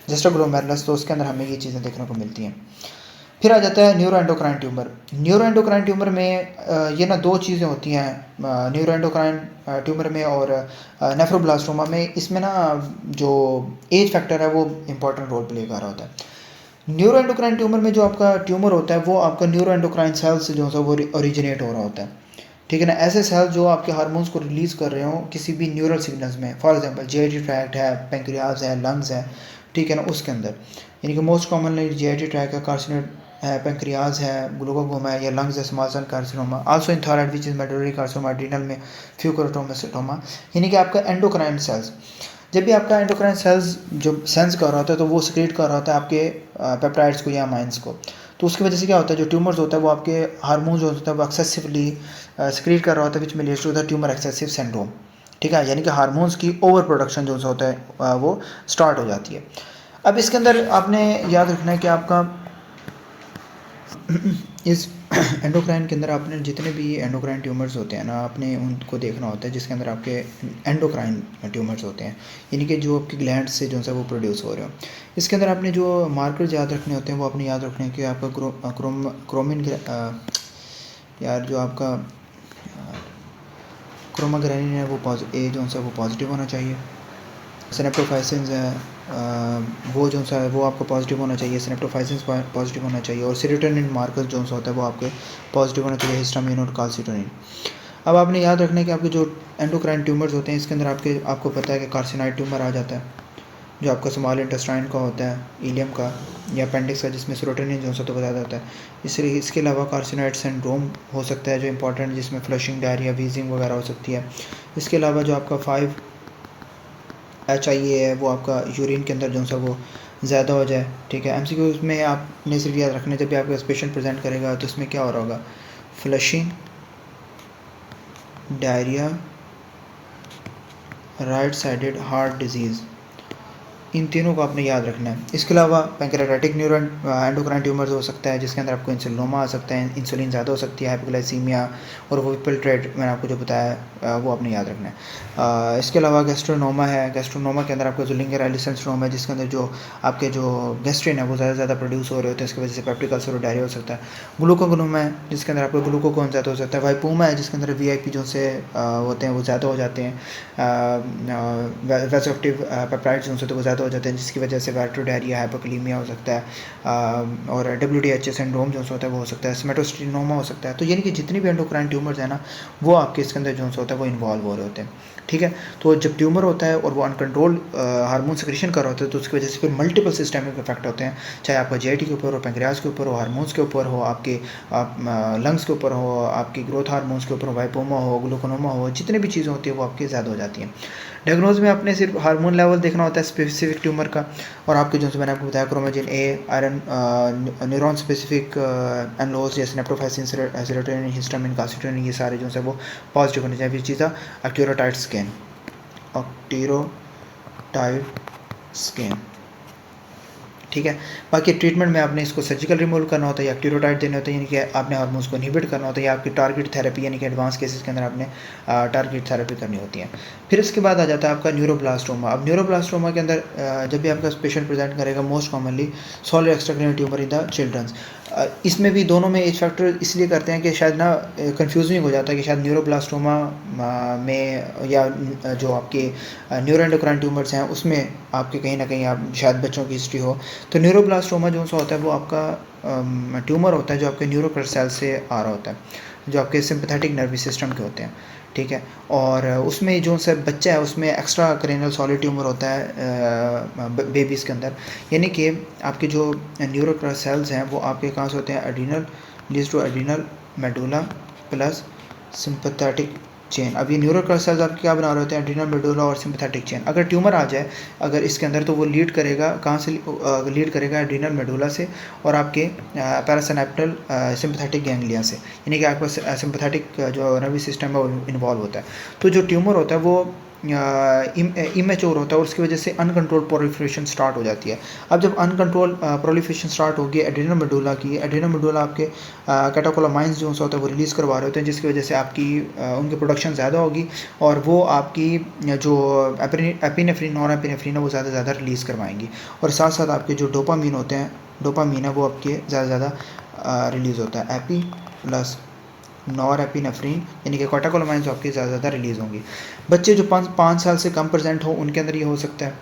Gesture glomerulus, तो उसके अंदर हमें ये चीज़ें देखने को मिलती हैं। फिर आ जाता है neuro endocrine tumour. Neuro endocrine tumour में ये ना 2 चीज़ें होती हैं न्यूरो एंडोक्राइन ट्यूमर में और नेफ्रोब्लास्टोमा में। इसमें ना जो एज फैक्टर है वो इम्पोर्टेंट रोल प्ले कर रहा होता है। न्यूरो एंडोक्राइन ट्यूमर में जो आपका ट्यूमर होता है वो आपका न्यूरो एंडोक्राइन सेल से जो है वो ओरिजिनेट हो रहा होता है, ठीक है ना। ऐसे सेल जो आपके हार्मोन्स को रिलीज़ कर रहे हो किसी भी न्यूरल सिग्नल्स में, फॉर एग्जांपल जीआईटी ट्रैक्ट है, पेंक्रियाज है, लंग्स है, ठीक है ना, उसके अंदर। यानी कि मोस्ट कॉमनली जीआईटी ट्रैक्ट है, कार्सिनोड है, पेंक्रियाज है, ग्लूकोगोमा है, या लंग्स है, small cell carcinoma, also in thyroid which is medullary carcinoma, adrenal में फ्यूकोरोटोमा, यानी कि आपका एंडोक्राइन सेल्स। जब भी आपका एंडोक्राइन सेल्स जो सेंस कर रहा होता है तो वो सिक्रेट कर रहा होता है आपके पेप्टाइड्स को या अमाइंस को। तो उसकी वजह से क्या होता है, जो ट्यूमर्स होता है वो आपके हार्मोन्स जो होता है वो एक्सेसिवली सिक्रेट कर रहा होता है, विच में leads to the tumour excessive syndrome, ठीक है। यानी कि हार्मोन्स की ओवर प्रोडक्शन जो होता है वो स्टार्ट हो जाती है। अब इसके अंदर आपने याद रखना है कि आपका इस एंडोक्राइन के अंदर आपने जितने भी एंडोक्राइन ट्यूमर्स होते हैं ना, आपने उनको देखना होता है जिसके अंदर आपके एंडोक्राइन ट्यूमर्स होते हैं, यानी कि जो आपकी ग्लैंड से जो है वो प्रोड्यूस हो रहे हो। इसके अंदर आपने जो मार्कर्स याद रखने होते हैं वो आपने याद रखने हैं कि आपका क्रोमिन यार जो आपका क्रोमाग्रेनिन है वो ए जो है वो पॉजिटिव होना चाहिए। सिनेप्टोफाइसिन्स है वो जो सा है वो आपको पॉजिटिव होना चाहिए, सिनेप्टोफाइसिन्स पॉजिटिव होना चाहिए, और सेरोटोनिन मार्कर्स जो सा होता है वो आपके पॉजिटिव होना चाहिए, हिस्टामिन और कैल्सिटोनिन। अब आपने याद रखना है कि आपके जो एंडोक्राइन ट्यूमर्स होते हैं इसके अंदर आपको पता है कि कार्सिनॉइड ट्यूमर आ जाता है जो आपका स्मॉल इंटेस्टाइन का होता है, इलियम का या अपेंडिक्स का, जिसमें सेरोटोनिन जो तो ज़्यादा होता है। इसलिए इसके अलावा कार्सिनॉइड सिंड्रोम हो सकता है जो इंपॉर्टेंट, जिसमें फ्लशिंग, डायरिया, वीजिंग वगैरह हो सकती है। इसके अलावा जो आपका 5-HIA है वो आपका यूरिन के अंदर जो सा वो ज़्यादा हो जाए, ठीक है। MCQ में आपने सिर्फ याद रखना है जब भी आपका पेशेंट प्रेजेंट करेगा तो इसमें क्या हो रहा होगा, flushing, diarrhoea, right sided heart disease, इन तीनों को आपने याद रखना है। इसके अलावा पैंक्रेयाटिक एंडोक्राइन ट्यूमर्स हो सकता है जिसके अंदर आपको इंसुलिनोमा आ सकता है, इंसुलिन ज़्यादा हो सकती है, हाइपोग्लाइसीमिया, और वो पिल्ट्रेट मैंने आपको जो बताया वो आपने याद रखना है। इसके अलावा गैस्ट्रोनोमा है, गैस्ट्रोनोमा के अंदर आपका जो लिंगर एलिसन सिंड्रोम है जिसके अंदर जो आपके जो गैस्ट्रिन है वो ज़्यादा प्रोड्यूस हो रहे होते हैं, इसकी वजह से पेप्टिक अल्सर और डायरिया हो सकता है। ग्लूकोगोमा है जिसके अंदर आपको ग्लूकोगोन ज़्यादा हो सकता है। वाइपोमा है जिसके अंदर VIP जो से होते हैं वो ज़्यादा हो जाते हैं, वैसोएक्टिव पेप्टाइड्स जो से तो वो ज़्यादा हो जाते हैं जिसकी वजह से वैट्रोडायरिया, हाइपोकलीमिया हो सकता है, और WDHA सिंड्रोम जो होता है वो हो सकता है, स्मेटोस्टिनोमा हो सकता है। तो यानी कि जितनी भी एंडोक्राइन ट्यूमर्स हैं ना वो आपके इसके अंदर जो होता है वो इन्वॉल्व हो रहे होते हैं, ठीक है। तो जब ट्यूमर होता है और वो अनकंट्रोल हार्मोन सिक्रेशन कर रहा होता है तो उसकी वजह से फिर मल्टीपल सिस्टमिक इफेक्ट होते हैं, चाहे आपका GIT के ऊपर हो, पैंक्रियाज के ऊपर हो, हार्मोन्स के ऊपर हो, आपके लंग्स के ऊपर हो, आपकी ग्रोथ हार्मोन्स के ऊपर, वाइपोमा हो, ग्लूकोनोमा हो, जितनी भी चीज़ें होती है वो आपकी ज़्यादा हो जाती हैं। डायग्नोज में आपने सिर्फ हार्मोन लेवल देखना होता है स्पेसिफिक ट्यूमर का, और आपके जो मैंने आपको बताया क्रोमोजिन A, आयरन, न्यूरॉन स्पेसिफिक एनलोस जैसे नेप्रोफाइसिन, सेरोटोनिन, हिस्टामिन, कैल्सिटोनिन, ये सारे जो है वो पॉजिटिव होने चाहिए। चीज़ एक्यूरोटाइड स्कैन, ऑक्टीरोटाइड स्कैन, ठीक है। बाकी ट्रीटमेंट में आपने इसको सर्जिकल रिमूवल करना होता है या एक्यूरोटाइड देने होते हैं, यानी कि आपने हार्मोन्स को इनहिबिट करना होता है, या आपकी टारगेट थेरेपी यानी कि एडवांस केसेस के अंदर आपने टारगेट थेरेपी करनी होती है। फिर इसके बाद आ जाता है आपका न्यूरोब्लास्टोमा। अब न्यूरोब्लास्टोमा के अंदर जब भी आपका पेशेंट प्रेजेंट करेगा most commonly solid extracranial tumour in the children's. इसमें भी दोनों में एज फैक्टर इसलिए करते हैं कि शायद ना कंफ्यूजिंग हो जाता है कि शायद न्यूरोब्लास्टोमा में या जो आपके न्यूरोएंडोक्राइन ट्यूमर्स हैं उसमें आपके कहीं ना कहीं आप शायद बच्चों की हिस्ट्री हो। तो न्यूरोब्लास्टोमा जो सा होता है वो आपका ट्यूमर होता है जो आपके न्यूरोकल सेल से आ रहा होता है, जो आपके सिंपैथेटिक नर्वस सिस्टम के होते हैं, ठीक है। और उसमें जो सा बच्चा है उसमें एक्स्ट्रा क्रेनियल सॉलिड ट्यूमर होता है बेबीज़ के अंदर, यानी कि आपके जो न्यूरोकल सेल्स हैं वो आपके कहाँ से होते हैं, adrenal, leads to adrenal medulla plus sympathetic chain. अब ये न्यूरोकल सेल्स आपके क्या बना रहे होते हैं, एड्रिनल मेडुला और सिंपैथेटिक चेन। अगर ट्यूमर आ जाए अगर इसके अंदर तो वो लीड करेगा कहाँ से, लीड करेगा एड्रिनल मेडुला से और आपके पैरासिनेप्टल सिंपैथेटिक गैंग्लिया से, यानी कि आपका सिंपैथेटिक जो नर्वस सिस्टम है वो इन्वॉल्व होता है। तो जो ट्यूमर होता है वो इमेच्योर होता है और उसकी वजह से अनकंट्रोल प्रोलिफरेशन स्टार्ट हो जाती है। अब जब अनकंट्रोल प्रोलिफरेशन स्टार्ट होगी एड्रेनल मेडुला की, एड्रेनल मेडुला आपके कैटेकोलामाइंस जो होता है वो रिलीज़ करवा रहे होते हैं, जिसकी वजह से आपकी उनकी प्रोडक्शन ज़्यादा होगी और वो आपकी जो एपिनेफ्रिन और एपिनेफ्रिन है वो ज़्यादा से ज़्यादा रिलीज़ करवाएंगी। और साथ साथ आपके जो डोपामीन होते हैं, डोपामीन है वो आपके ज़्यादा से ज़्यादा रिलीज़ होता है। एपी प्लस नॉर एपिनेफ्रिन यानी कि कैटेकोलामाइंस आपके ज़्यादा से ज़्यादा रिलीज़ होंगी। बच्चे जो 5 साल से कम प्रेजेंट हो उनके अंदर ये हो सकता है,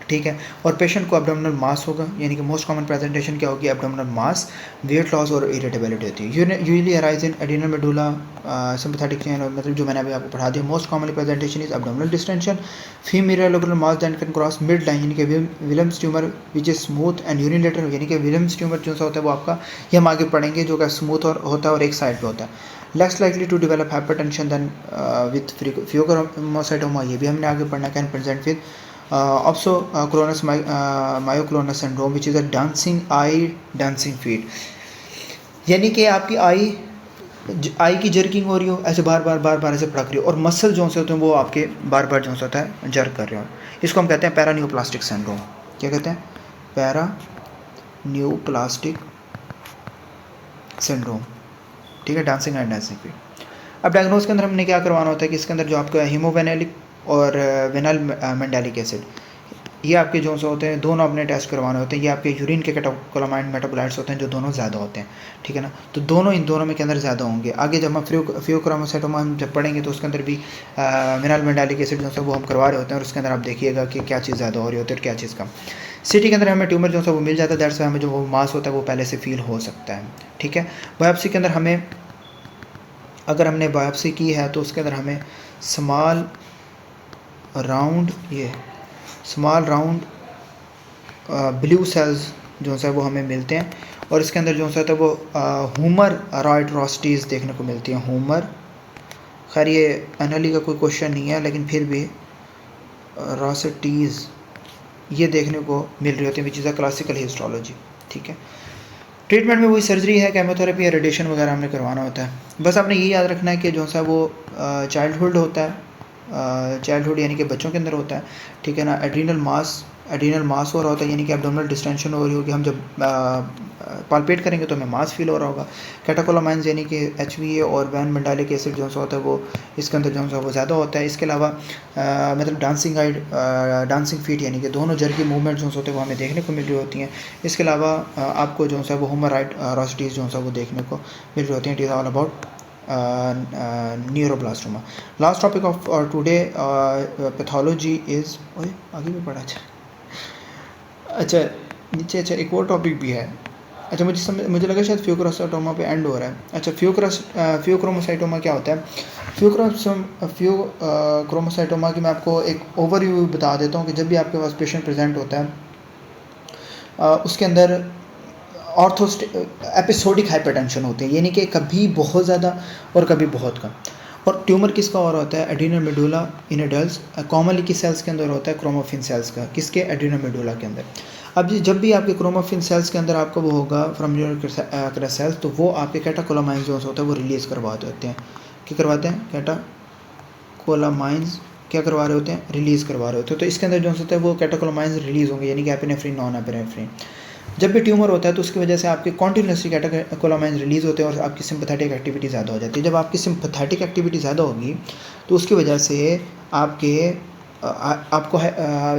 ठीक है। और पेशेंट को एब्डोमिनल मास होगा, यानी कि मोस्ट कॉमन प्रेजेंटेशन क्या होगी, एब्डोमिनल मास, वेट लॉस और इरिटेबिलिटी होती है। Usually arise in adrenal medulla sympathetic chain, मतलब जो मैंने अभी आपको पढ़ा दिया। Most commonly presentation is abdominal distension, female mass than can cross midline, यानी कि Williams tumour which is smooth and unilateral, यानी कि विलियम्स ट्यूमर जो सा होता है वो आपका, ये हम आगे पढ़ेंगे, जो का स्मूथ और होता है और एक साइड पे होता है। Less likely to develop hypertension then with pheochromocytoma, ये भी हमने आगे पढ़ना, can present with also clonus myoclonus syndrome which is a dancing eye dancing feet, यानी कि आपकी आई की जर्किंग हो रही हो, ऐसे बार बार ऐसे पड़क रही हो और मसल जो से होते हैं वो आपके बार बार जो होता है जर्क कर रहे हो। इसको हम कहते हैं पैरान्यूप्लास्टिक सिंड्रोम। क्या कहते हैं? पैरान्यूप्लास्टिक सिंड्रोम, ठीक है, डांसिंग आई डांसिंग फीट। अब डायग्नोज के अंदर हमने क्या करवाना होता है कि इसके अंदर जो आपका हीमोवेनेलिक और वेनल मेंडालिक एसिड, ये आपके जो से होते हैं दोनों अपने टेस्ट करवाने होते हैं। ये आपके यूरिन के कैटेकोलामाइन मेटाबोलाइट्स होते हैं जो दोनों ज़्यादा होते हैं, ठीक है ना। तो दोनों इन दोनों में के अंदर ज़्यादा होंगे। आगे जब हम फियोक्रोमोसाइटोमा हम जब पढ़ेंगे तो उसके अंदर भी वेनल मेंडालिक एसिड जो है वो हम करवा रहे होते हैं और उसके अंदर आप देखिएगा कि क्या चीज़ ज़्यादा हो रही होती है और क्या चीज़ कम। सिटी के अंदर हमें ट्यूमर जो है वो मिल जाता है, दैट्स वाई हमें जो वो मास होता है वो पहले से फील हो सकता है, ठीक है। बायोप्सी के अंदर हमें, अगर हमने बायोप्सी की है तो उसके अंदर हमें स्मॉल राउंड ब्लू सेल्स जो है वो हमें मिलते हैं और इसके अंदर जो है वो ह्यूमर राइट्रोसिटीज़ देखने को मिलती हैं। ह्यूमर, खैर ये एनली का कोई क्वेश्चन नहीं है लेकिन फिर भी रासिटीज़ ये देखने को मिल रही होती है, which is a classical histology, ठीक है। ट्रीटमेंट में वही सर्जरी है, केमोथेरेपी या रेडिएशन वगैरह हमने करवाना होता है। बस आपने ये याद रखना है कि जो सा वो चाइल्डहुड होता है, चाइल्डहुड यानी कि बच्चों के अंदर होता है, ठीक है ना। एड्रीनल मास हो रहा होता है, यानी कि एब्डोमिनल डिस्टेंशन हो रही होगी। हम जब पाल्पेट करेंगे तो हमें मास फील हो रहा होगा। कैटेकोलामाइंस यानी कि HVA और वैन मेंडालिक एसिड जो होता है वो इसके अंदर जो है वो ज़्यादा होता है। इसके अलावा मतलब डांसिंग फीट यानी कि दोनों जर की मूवमेंट जो होते हैं वो हमें देखने को मिल रही होती हैं। इसके अलावा आपको जो है वो ह्यूमर राइट्रोसिटीज़ जो है वो देखने को मिल रही होती हैं। It is all about neuroblastoma. Last topic of today pathology is, आगे भी पढ़ा अच्छा नीचे, अच्छा एक और टॉपिक भी है। अच्छा मुझे लगा शायद फियोक्रोमोसाइटोमा पे एंड हो रहा है। अच्छा फियोक्रोमोसाइटोमा क्या होता है? फियोक्रोमोसाइटोमा की मैं आपको एक ओवरव्यू बता देता हूँ कि जब भी आपके पास पेशेंट प्रेजेंट होता है उसके अंदर एपिसोडिक हाइपरटेंशन होती है, यानी कि कभी बहुत ज़्यादा और कभी बहुत कम। और ट्यूमर किसका और होता है? Adrenal medulla in adults, commonly किस सेल्स के अंदर होता है? क्रोमोफिन सेल्स का। किसके? एड्रेनल मेडुला के अंदर। अब जब भी आपके क्रोमोफिन सेल्स के अंदर आपका वो होगा फ्रॉम न्यूरोक्रेस सेल्स, तो वो आपके कैटेकोलामाइंस जो होता है वो रिलीज़ करवा देते हैं। क्या करवाते हैं? कैटेकोलामाइंस क्या करवा रहे होते हैं? रिलीज़ करवा रहे होते हैं। तो इसके अंदर जो होता है वो कैटेकोलामाइंस रिलीज़ होंगे, यानी कि एपिनेफ्रिन, नॉन एपिनेफ्रिन। जब भी ट्यूमर होता है तो उसकी वजह से आपके कॉन्टिन्यूसली कैटेकोलामाइंस रिलीज़ होते हैं और आपकी सिंपैथेटिक एक्टिविटी ज़्यादा हो जाती है। जब आपकी सिंपैथेटिक एक्टिविटी ज़्यादा होगी तो उसकी वजह से आपको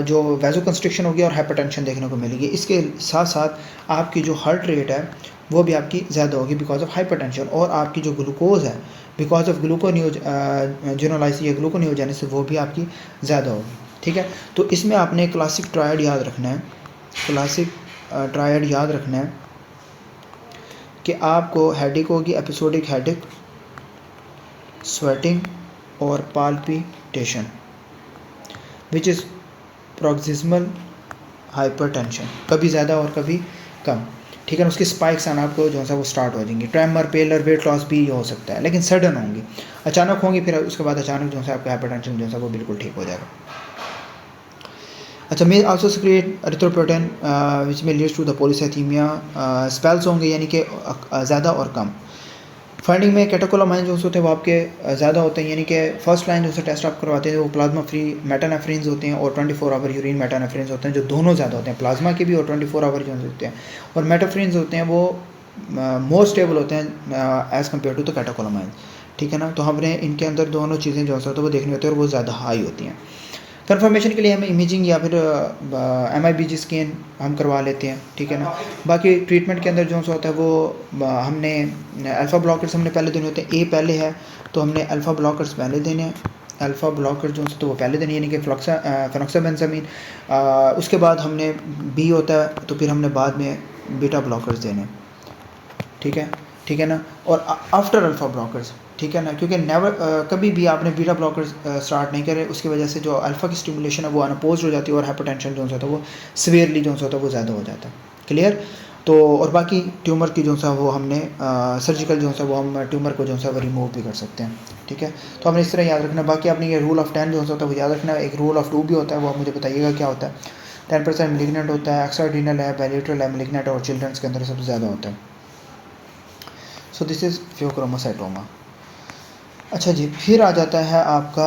जो वैसोकंस्ट्रिक्शन होगी और हाइपरटेंशन देखने को मिलेगी। इसके साथ साथ आपकी जो हार्ट रेट है वो भी आपकी ज़्यादा होगी बिकॉज ऑफ हाइपरटेंशन, और आपकी जो ग्लूकोज है बिकॉज ऑफ ग्लूकोनियोजेनोलाइसिस या ग्लूकोनियोजेनेसिस वो भी आपकी ज़्यादा होगी, ठीक है। तो इसमें आपने क्लासिक ट्रायड याद रखना है, ट्रायड याद रखना है कि आपको हेडेक होगी, एपिसोडिक हेडेक, स्वेटिंग और palpitation which is proximal hypertension, कभी ज़्यादा और कभी कम, ठीक है ना। उसकी स्पाइक्स आना आपको जो है वो स्टार्ट हो जाएंगी। ट्रेमर, पेलर, वेट लॉस भी हो सकता है, लेकिन सडन होंगी, अचानक होंगी, फिर उसके बाद अचानक जो है आपका हाइपरटेंशन जो है वो बिल्कुल ठीक हो जाएगा। अच्छा, may also secrete erythropoietin which में leads to the polycythaemia. Spells होंगे यानी कि ज़्यादा और कम। फाइंडिंग में कैटेकोलामाइन जो होते हैं वो आपके ज़्यादा होते हैं, यानी कि फर्स्ट लाइन जो टेस्ट आप करवाते हैं वो प्लाज्मा फ्री मेटानेफ्रिन्स होते हैं और 24 आवर यूरिन मेटानेफ्रिन्स होते हैं, जो दोनों ज़्यादा होते हैं प्लाज्मा के भी और 24 आवर जो होते हैं। और मेटाफ्रिन्स होते हैं वो मोर स्टेबल होते हैं as compared to the catecholamine, ठीक है ना। तो हमने इनके अंदर दोनों चीज़ें जो होता है वो देखनी होती है और वो ज़्यादा हाई होती हैं। कंफर्मेशन के लिए हमें इमेजिंग या फिर MIBG स्कैन हम करवा लेते हैं, ठीक है ना। बाकी ट्रीटमेंट के अंदर जो होता है वो हमने अल्फ़ा ब्लॉकर्स हमने पहले देने होते हैं। ए पहले है तो हमने अल्फ़ा ब्लॉकर्स पहले देने हैं, अल्फ़ा ब्लॉकर जो होते हैं वो पहले देने, यानी कि फ्लोक्साबेंजामीन। उसके बाद हमने बी होता है तो फिर हमने बाद में बीटा ब्लॉकर्स देने, ठीक है ना। और आफ्टर अल्फ़ा ब्लॉकर्स, ठीक है ना, क्योंकि नेवर कभी भी आपने बीटा ब्लॉकर्स स्टार्ट नहीं करे, उसकी वजह से जो अल्फ़ा की स्टिमुलेशन है वो अनअपोज्ड हो जाती है और हाइपरटेंशन जो होता है वो सीवियरली जो होता है वो ज़्यादा हो जाता है। क्लियर। तो और बाकी ट्यूमर की जो सा वो हमने सर्जिकल जो सा वो हम ट्यूमर को जो सा वो रिमूव भी कर सकते हैं, ठीक है। तो हमने इस तरह याद रखना। बाकी आपने ये रूल ऑफ 10 जो होता है वो याद रखना। एक रूल ऑफ 2 भी होता है, वो आप मुझे बताइएगा क्या होता है। 10% मेलिग्नेंट होता है, एक्स्ट्राऑर्डिनल है, बायलेटरल है, मेलिग्नेंट और चिल्ड्रंस के अंदर सबसे ज़्यादा होता है। So this is pheochromocytoma. अच्छा जी, फिर आ जाता है आपका